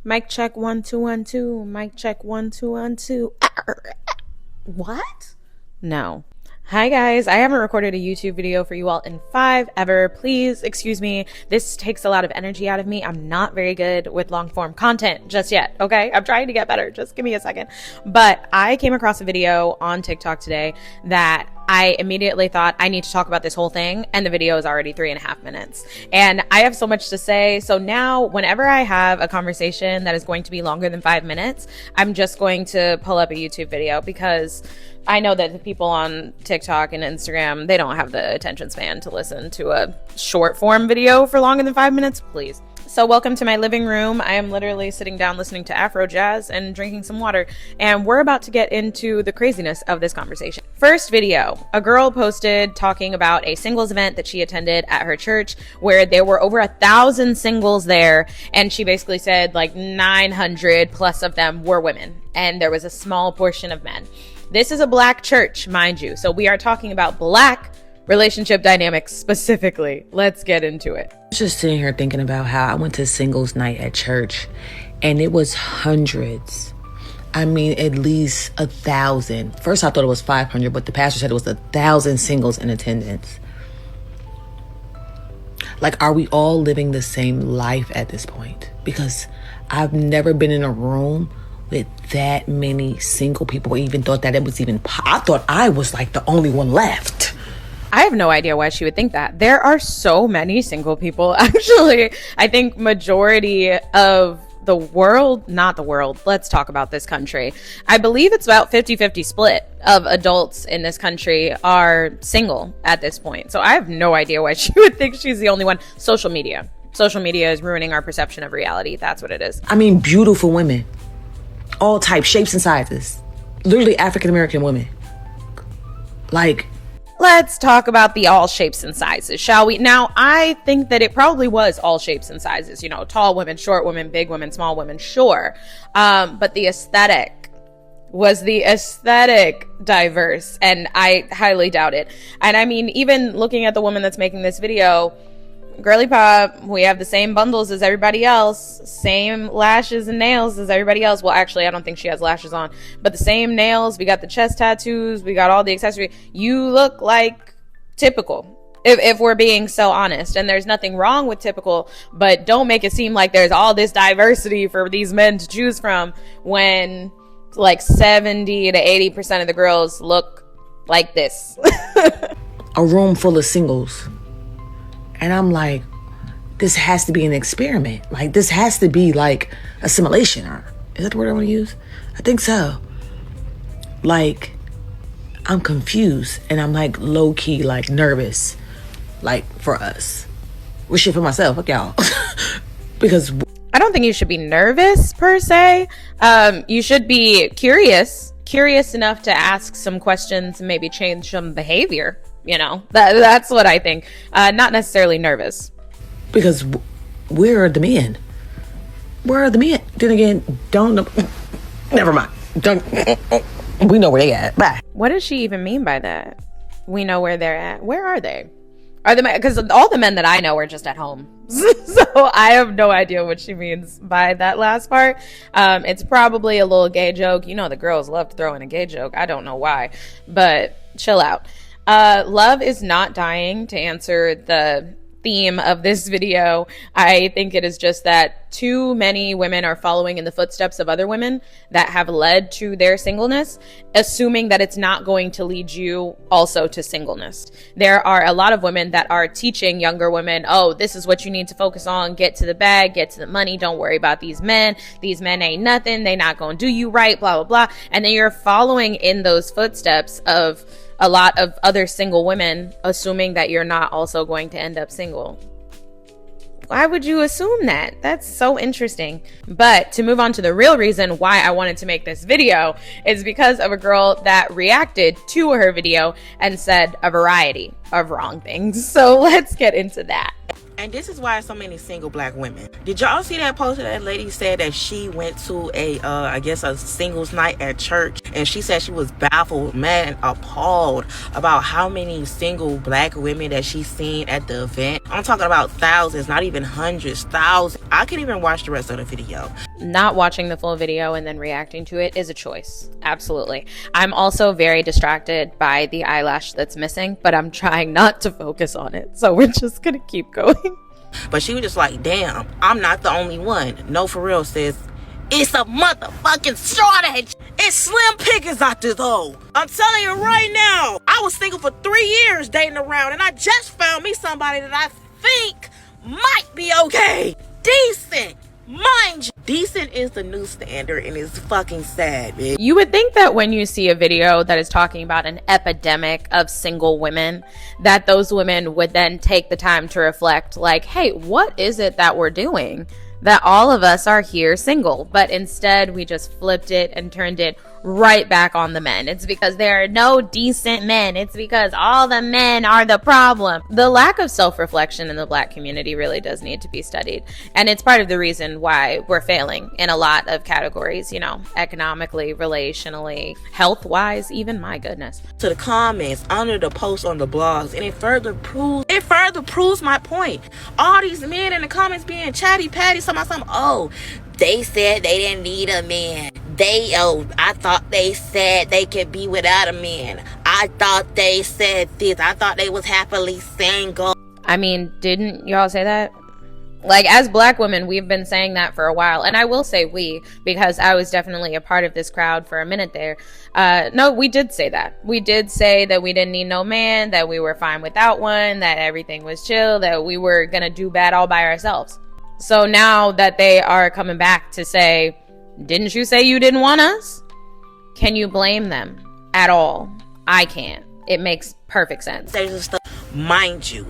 Mic check 1 2 1 2. Mic check 1 2 1 2. What? No. Hi guys, I haven't recorded a YouTube video for you all in 5 ever. Please excuse me. This takes a lot of energy out of me. I'm not very good with long form content just yet, okay? I'm trying to get better. Just give me a second. But I came across a video on TikTok today that I immediately thought I need to talk about this whole thing, and the video is already 3.5 minutes. And I have so much to say. So now whenever I have a conversation that is going to be longer than 5 minutes, I'm just going to pull up a YouTube video, because I know that the people on TikTok and Instagram, they don't have the attention span to listen to a short form video for longer than 5 minutes, please. So welcome to my living room. I am literally sitting down listening to Afro jazz and drinking some water, and we're about to get into the craziness of this conversation. First video, a girl posted talking about a singles event that she attended at her church where there were over 1,000 singles there, and she basically said like 900 plus of them were women, and there was a small portion of men. This is a black church, mind you, so we are talking about black relationship dynamics specifically. Let's get into it. I was just sitting here thinking about how I went to singles night at church, and it was hundreds. I mean, at least 1,000. First, I thought it was 500, but the pastor said it was 1,000 singles in attendance. Like, are we all living the same life at this point? Because I've never been in a room with that many single people, or even thought that it was even, I thought I was like the only one left. I have no idea why she would think that. There are so many single people. Actually, I think majority of the world, not the world, let's talk about this country. I believe it's about 50-50 split of adults in this country are single at this point. So I have no idea why she would think she's the only one. Social media. Social media is ruining our perception of reality. That's what it is. I mean, beautiful women. All types, shapes, and sizes. Literally African-American women. Like, let's talk about the all shapes and sizes, shall we? Now, I think that it probably was all shapes and sizes, you know, tall women, short women, big women, small women, sure. But the aesthetic, was the aesthetic diverse? And I highly doubt it. And I mean, even looking at the woman that's making this video, girly pop, we have the same bundles as everybody else, same lashes and nails as everybody else. Well, actually, I don't think she has lashes on, but the same nails. We got the chest tattoos, we got all the accessories. You look like typical, if we're being so honest. And there's nothing wrong with typical, but don't make it seem like there's all this diversity for these men to choose from when like 70 to 80% of the girls look like this. a room full of singles. And I'm like, this has to be an experiment. Like, this has to be like assimilation. Or is that the word I want to use? I think so. Like, I'm confused, and I'm like low-key, like nervous, like for us. Well, shit for myself, fuck y'all. Because I don't think you should be nervous per se. You should be curious enough to ask some questions and maybe change some behavior. You know, that's what I think. Not necessarily nervous. Because where are the men? Where are the men? Then again, don't know. Never mind. We know where they at. Bye. What does she even mean by that? We know where they're at. Where are they? Are the men? Because all the men that I know are just at home. So I have no idea what she means by that last part. It's probably a little gay joke. You know, the girls love to throw in a gay joke. I don't know why, but chill out. Love is not dying, to answer the theme of this video. I think it is just that too many women are following in the footsteps of other women that have led to their singleness, assuming that it's not going to lead you also to singleness. There are a lot of women that are teaching younger women, oh, this is what you need to focus on, get to the bag, get to the money, don't worry about these men ain't nothing, they not gonna do you right, blah, blah, blah. And then you're following in those footsteps of a lot of other single women, assuming that you're not also going to end up single. Why would you assume that? That's so interesting. But to move on to the real reason why I wanted to make this video is because of a girl that reacted to her video and said a variety of wrong things. So let's get into that. And this is why so many single black women. Did y'all see that post that lady said that she went to I guess a singles night at church, and she said she was baffled, mad, and appalled about how many single black women that she's seen at the event. I'm talking about thousands, not even hundreds, thousands. I can even watch the rest of the video. Not watching the full video and then reacting to it is a choice. Absolutely. I'm also very distracted by the eyelash that's missing, but I'm trying not to focus on it. So we're just gonna keep going. But she was just like, damn, I'm not the only one. No, for real, sis. It's a motherfucking shortage. It's slim pickings out this hole. I'm telling you right now. I was single for 3 years dating around, and I just found me somebody that I think might be okay. Decent. Mind you, decent is the new standard, and it's fucking sad, bitch. You would think that when you see a video that is talking about an epidemic of single women, that those women would then take the time to reflect like, hey, what is it that we're doing that all of us are here single? But instead we just flipped it and turned it right back on the men. It's because there are no decent men. It's because all the men are the problem. The lack of self-reflection in the Black community really does need to be studied. And it's part of the reason why we're failing in a lot of categories, you know, economically, relationally, health-wise, even, my goodness. To the comments under the post on the blogs, and it further proves my point. All these men in the comments being chatty patty, something, oh, they said they didn't need a man. I thought they said they could be without a man. I thought they said this. I thought they was happily single. I mean, didn't y'all say that? Like, as Black women, we've been saying that for a while. And I will say we, because I was definitely a part of this crowd for a minute there. No, we did say that. We did say that we didn't need no man, that we were fine without one, that everything was chill, that we were gonna do bad all by ourselves. So now that they are coming back to say, didn't you say you didn't want us? Can you blame them at all? I can't. It makes perfect sense. Mind you,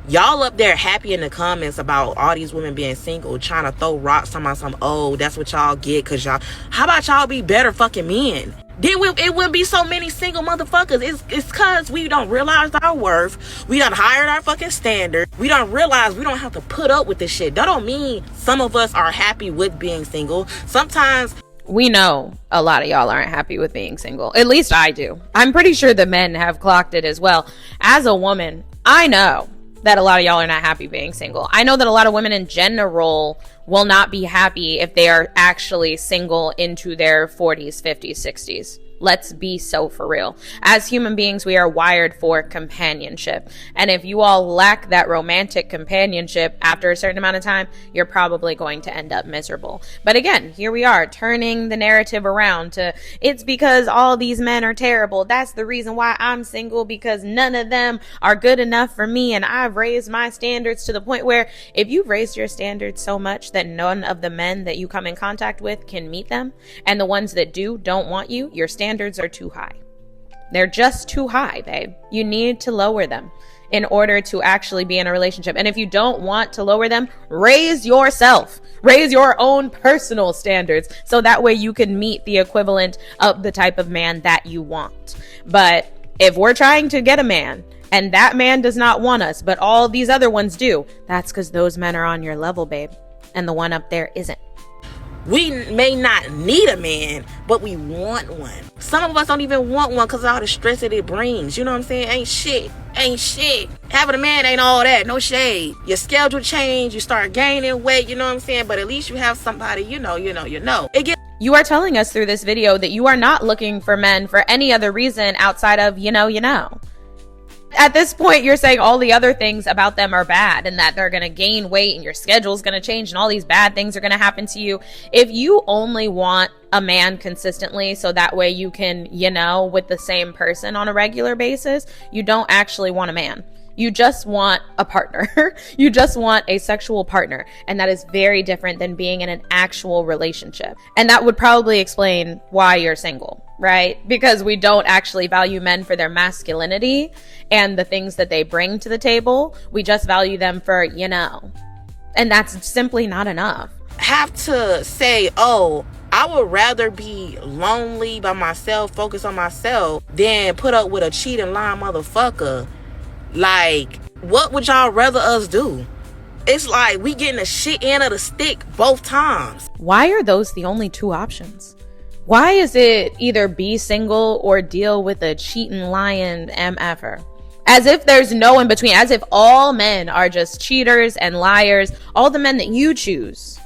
y'all up there happy in the comments about all these women being single, trying to throw rocks talking about some, oh, that's what y'all get, cause y'all, how about y'all be better fucking men? Then it wouldn't be so many single motherfuckers. It's cause we don't realize our worth. We done hired our fucking standard. We don't realize we don't have to put up with this shit. That don't mean some of us are happy with being single. Sometimes we know a lot of y'all aren't happy with being single. At least I do. I'm pretty sure the men have clocked it as well. As a woman, I know that a lot of y'all are not happy being single. I know that a lot of women in general will not be happy if they are actually single into their 40s, 50s, 60s. Let's be so for real. As human beings, we are wired for companionship. And if you all lack that romantic companionship after a certain amount of time, you're probably going to end up miserable. But again, here we are turning the narrative around to, it's because all these men are terrible. That's the reason why I'm single, because none of them are good enough for me. And I've raised my standards to the point where if you've raised your standards so much that none of the men that you come in contact with can meet them, and the ones that do don't want you, your standards are too high. They're just too high, babe. You need to lower them in order to actually be in a relationship. And if you don't want to lower them, raise yourself. Raise your own personal standards so that way you can meet the equivalent of the type of man that you want. But if we're trying to get a man and that man does not want us, but all these other ones do, that's because those men are on your level, babe. And the one up there isn't. We may not need a man, but we want one. Some of us don't even want one because of all the stress that it brings. You know what I'm saying? Ain't shit. Having a man ain't all that. No shade. Your schedule change. You start gaining weight. You know what I'm saying? But at least you have somebody, you know. You are telling us through this video that you are not looking for men for any other reason outside of, you know. At this point, you're saying all the other things about them are bad and that they're going to gain weight and your schedule's going to change and all these bad things are going to happen to you. If you only want a man consistently so that way you can, with the same person on a regular basis, you don't actually want a man. You just want a partner. You just want a sexual partner. And that is very different than being in an actual relationship. And that would probably explain why you're single, right? Because we don't actually value men for their masculinity and the things that they bring to the table. We just value them for, and that's simply not enough. Have to say, oh, I would rather be lonely by myself, focus on myself, than put up with a cheating, lying motherfucker. Like, what would y'all rather us do? It's like we getting the shit end of the stick both times. Why are those the only two options? Why is it either be single or deal with a cheating, lying MFer? As if there's no in between, as if all men are just cheaters and liars. All the men that you choose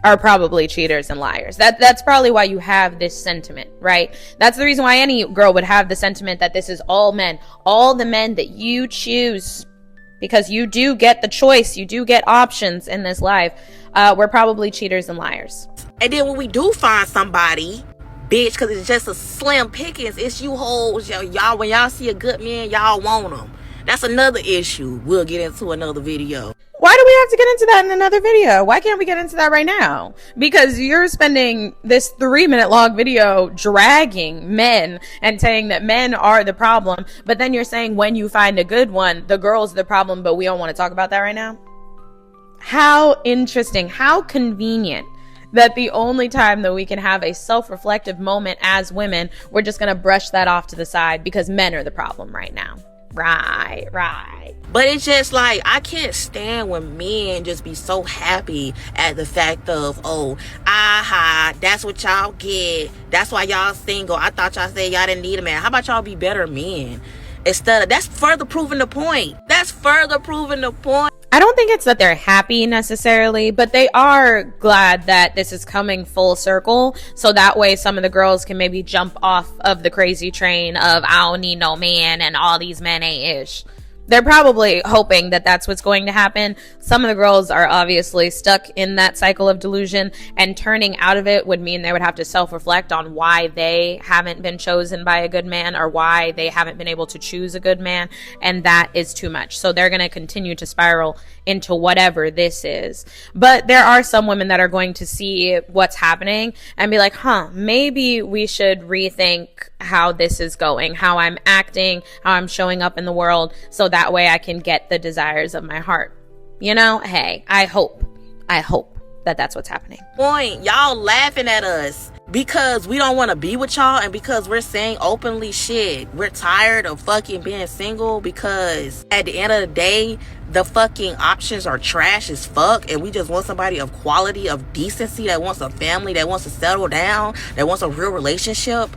are probably cheaters and liars. That's probably why you have this sentiment, right? That's the reason why any girl would have the sentiment that this is all men, all the men that you choose, because you do get the choice, you do get options in this life. We're probably cheaters and liars. And then when we do find somebody, bitch, because it's just a slim pickings, it's you hoes, y'all, when y'all see a good man, y'all want them. That's another issue we'll get into another video. Why do we have to get into that in another video? Why can't we get into that right now? Because you're spending this 3-minute long video dragging men and saying that men are the problem, but then you're saying when you find a good one, the girl's the problem, but we don't want to talk about that right now? How interesting, how convenient that the only time that we can have a self-reflective moment as women, we're just going to brush that off to the side because men are the problem right now. Right. But it's just like, I can't stand when men just be so happy at the fact of, oh, aha, that's what y'all get. That's why y'all single. I thought y'all said y'all didn't need a man. How about y'all be better men? Instead of, that's further proving the point. I don't think it's that they're happy necessarily, but they are glad that this is coming full circle. So that way some of the girls can maybe jump off of the crazy train of I don't need no man and all these men ain't ish. They're probably hoping that that's what's going to happen. Some of the girls are obviously stuck in that cycle of delusion, and turning out of it would mean they would have to self-reflect on why they haven't been chosen by a good man or why they haven't been able to choose a good man, and that is too much. So they're going to continue to spiral into whatever this is. But there are some women that are going to see what's happening and be like, maybe we should rethink how this is going, how I'm acting, how I'm showing up in the world, so that way I can get the desires of my heart. You know, hey, I hope that that's what's happening. Point, y'all laughing at us because we don't want to be with y'all, and because we're saying openly shit. We're tired of fucking being single, because at the end of the day, the fucking options are trash as fuck, and we just want somebody of quality, of decency, that wants a family, that wants to settle down, that wants a real relationship.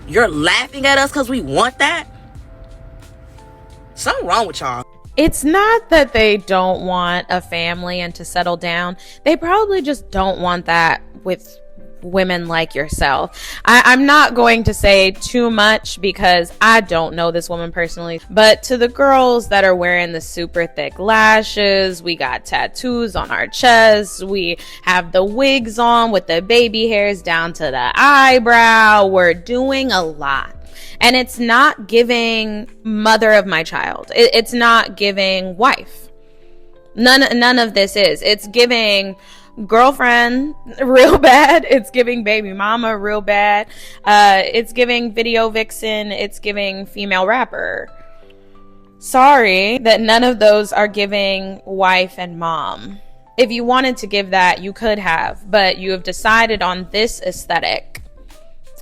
You're laughing at us because we want that? Something wrong with y'all. It's not that they don't want a family and to settle down. They probably just don't want that with women like yourself. I'm not going to say too much because I don't know this woman personally, but to the girls that are wearing the super thick lashes, we got tattoos on our chests, we have the wigs on with the baby hairs down to the eyebrow, we're doing a lot. And it's not giving mother of my child. It's not giving wife. None of this is. It's giving girlfriend real bad. It's giving baby mama real bad. It's giving video vixen. It's giving female rapper. Sorry that none of those are giving wife and mom. If you wanted to give that, you could have, but you have decided on this aesthetic,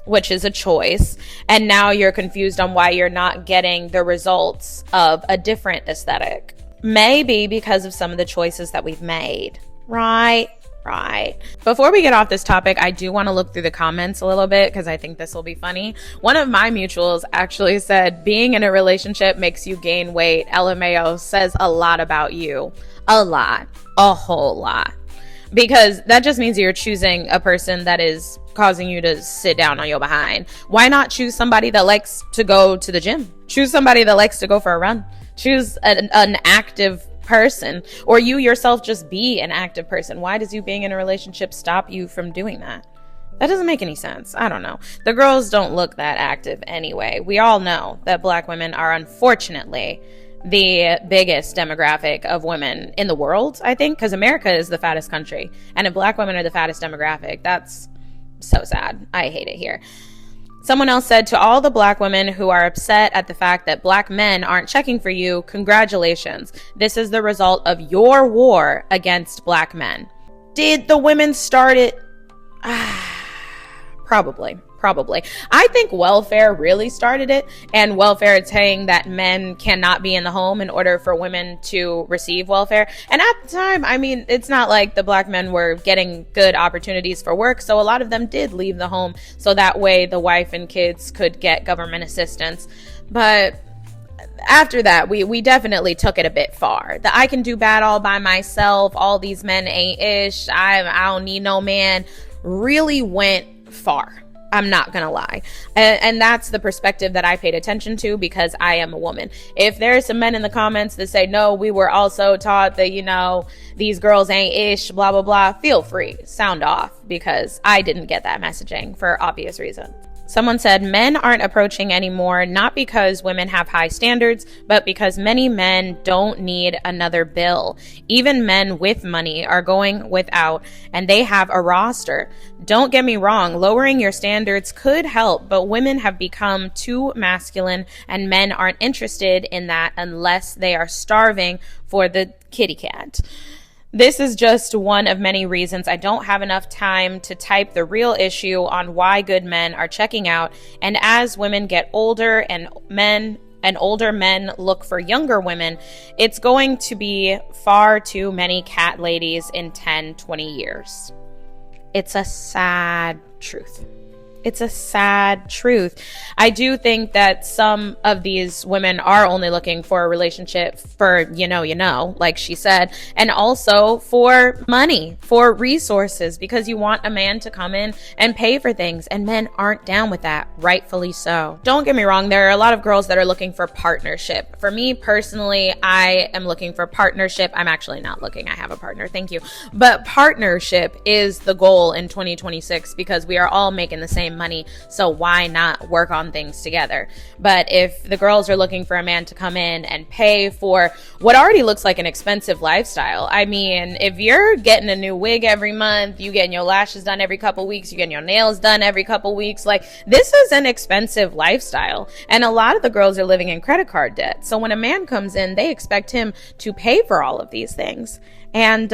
which is a choice, and now you're confused on why you're not getting the results of a different aesthetic. Maybe because of some of the choices that we've made. Right. Before we get off this topic, I do want to look through the comments a little bit because I think this will be funny. One of my mutuals actually said, being in a relationship makes you gain weight. LMAO says a lot about you. A lot. A whole lot. Because that just means you're choosing a person that is causing you to sit down on your behind. Why not choose somebody that likes to go to the gym? Choose somebody that likes to go for a run. Choose an active person, or you yourself just be an active person. Why does you being in a relationship stop you from doing that? That doesn't make any sense. I don't know. The girls don't look that active anyway. We all know that Black women are unfortunately the biggest demographic of women in the world, I think, because America is the fattest country. And if Black women are the fattest demographic, that's so sad. I hate it here. Someone else said, to all the Black women who are upset at the fact that Black men aren't checking for you, congratulations. This is the result of your war against Black men. Did the women start it? Probably. I think welfare really started it, and welfare is saying that men cannot be in the home in order for women to receive welfare. And at the time, I mean, it's not like the Black men were getting good opportunities for work, so a lot of them did leave the home so that way the wife and kids could get government assistance. But after that, we definitely took it a bit far. The I can do bad all by myself, all these men ain't ish, I don't need no man, really went far. I'm not gonna lie. And that's the perspective that I paid attention to because I am a woman. If there's some men in the comments that say, no, we were also taught that, you know, these girls ain't ish, blah, blah, blah, feel free, sound off, because I didn't get that messaging for obvious reasons. Someone said men aren't approaching anymore, not because women have high standards, but because many men don't need another bill. Even men with money are going without, and they have a roster. Don't get me wrong, lowering your standards could help, but women have become too masculine, and men aren't interested in that unless they are starving for the kitty cat. This is just one of many reasons I don't have enough time to type the real issue on why good men are checking out. And as women get older and older men look for younger women, it's going to be far too many cat ladies in 10, 20 years. It's a sad truth. It's a sad truth. I do think that some of these women are only looking for a relationship for, you know, like she said, and also for money, for resources, because you want a man to come in and pay for things, and men aren't down with that, rightfully so. Don't get me wrong, there are a lot of girls that are looking for partnership. For me personally, I am looking for partnership. I'm actually not looking, I have a partner, thank you. But partnership is the goal in 2026 because we are all making the same money, so why not work on things together? But if the girls are looking for a man to come in and pay for what already looks like an expensive lifestyle, I mean, if you're getting a new wig every month, you getting your lashes done every couple weeks, you getting your nails done every couple weeks, like this is an expensive lifestyle, and a lot of the girls are living in credit card debt. So when a man comes in, they expect him to pay for all of these things, and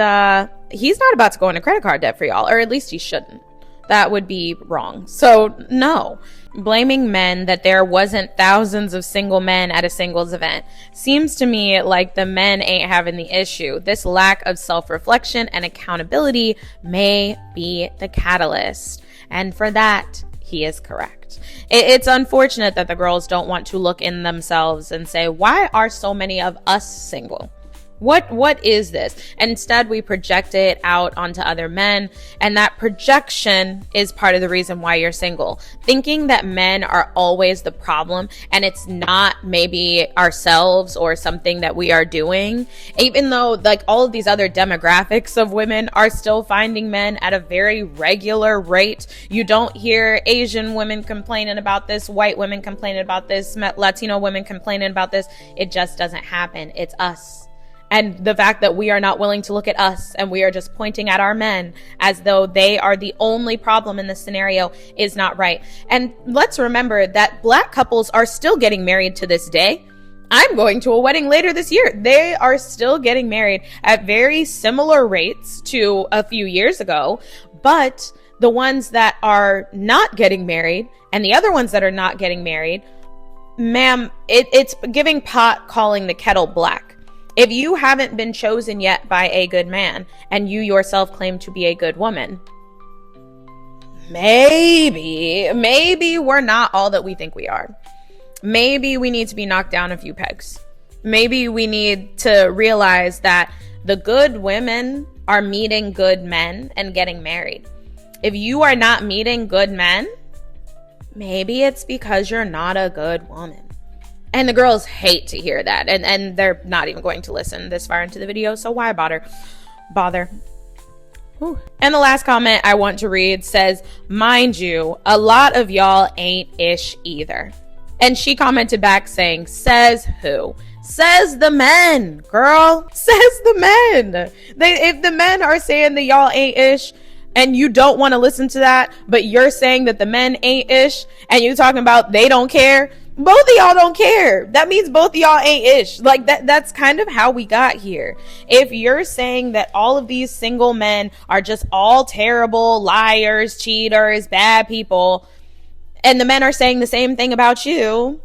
he's not about to go into credit card debt for y'all, or at least he shouldn't. That would be wrong. So no, blaming men that there wasn't thousands of single men at a singles event seems to me like the men ain't having the issue. This lack of self-reflection and accountability may be the catalyst. And for that, he is correct. It's unfortunate that the girls don't want to look in themselves and say, why are so many of us single? What is this? And instead we project it out onto other men, and that projection is part of the reason why you're single. Thinking that men are always the problem and it's not maybe ourselves or something that we are doing, even though like all of these other demographics of women are still finding men at a very regular rate. You don't hear Asian women complaining about this, white women complaining about this, Latino women complaining about this. It just doesn't happen. It's us. And the fact that we are not willing to look at us and we are just pointing at our men as though they are the only problem in this scenario is not right. And let's remember that Black couples are still getting married to this day. I'm going to a wedding later this year. They are still getting married at very similar rates to a few years ago. But the ones that are not getting married and the other ones that are not getting married, ma'am, it's giving pot calling the kettle black. If you haven't been chosen yet by a good man and you yourself claim to be a good woman, maybe we're not all that we think we are. Maybe we need to be knocked down a few pegs. Maybe we need to realize that the good women are meeting good men and getting married. If you are not meeting good men, maybe it's because you're not a good woman. And the girls hate to hear that. And they're not even going to listen this far into the video. So why bother? Whew. And the last comment I want to read says, mind you, a lot of y'all ain't ish either. And she commented back saying, says who? Says the men, girl. Says the men. If the men are saying that y'all ain't ish, and you don't want to listen to that, but you're saying that the men ain't ish, and you're talking about they don't care, both of y'all don't care. That means both of y'all ain't ish. Like that's kind of how we got here. If you're saying that all of these single men are just all terrible liars, cheaters, bad people, and the men are saying the same thing about you,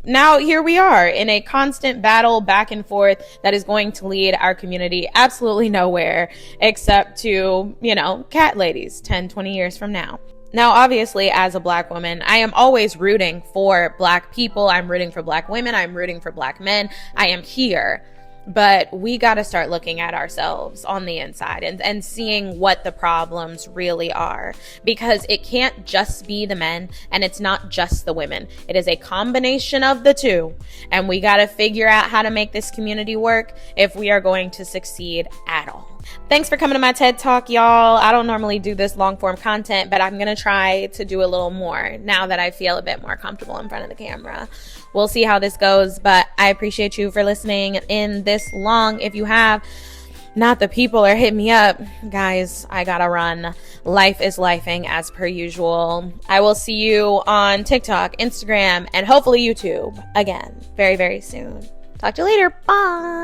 now here we are in a constant battle back and forth that is going to lead our community absolutely nowhere except to, you know, cat ladies 10, 20 years from now. Now, obviously, as a black woman, I am always rooting for black people. I'm rooting for black women. I'm rooting for black men. I am here. But we got to start looking at ourselves on the inside and seeing what the problems really are, because it can't just be the men and it's not just the women. It is a combination of the two. And we got to figure out how to make this community work if we are going to succeed at all. Thanks for coming to my TED Talk, y'all. I don't normally do this long form content, but I'm going to try to do a little more now that I feel a bit more comfortable in front of the camera. We'll see how this goes, but I appreciate you for listening in this long. If you have, not the people are hit me up. Guys, I gotta run. Life is lifing as per usual. I will see you on TikTok, Instagram, and hopefully YouTube again very, very soon. Talk to you later. Bye.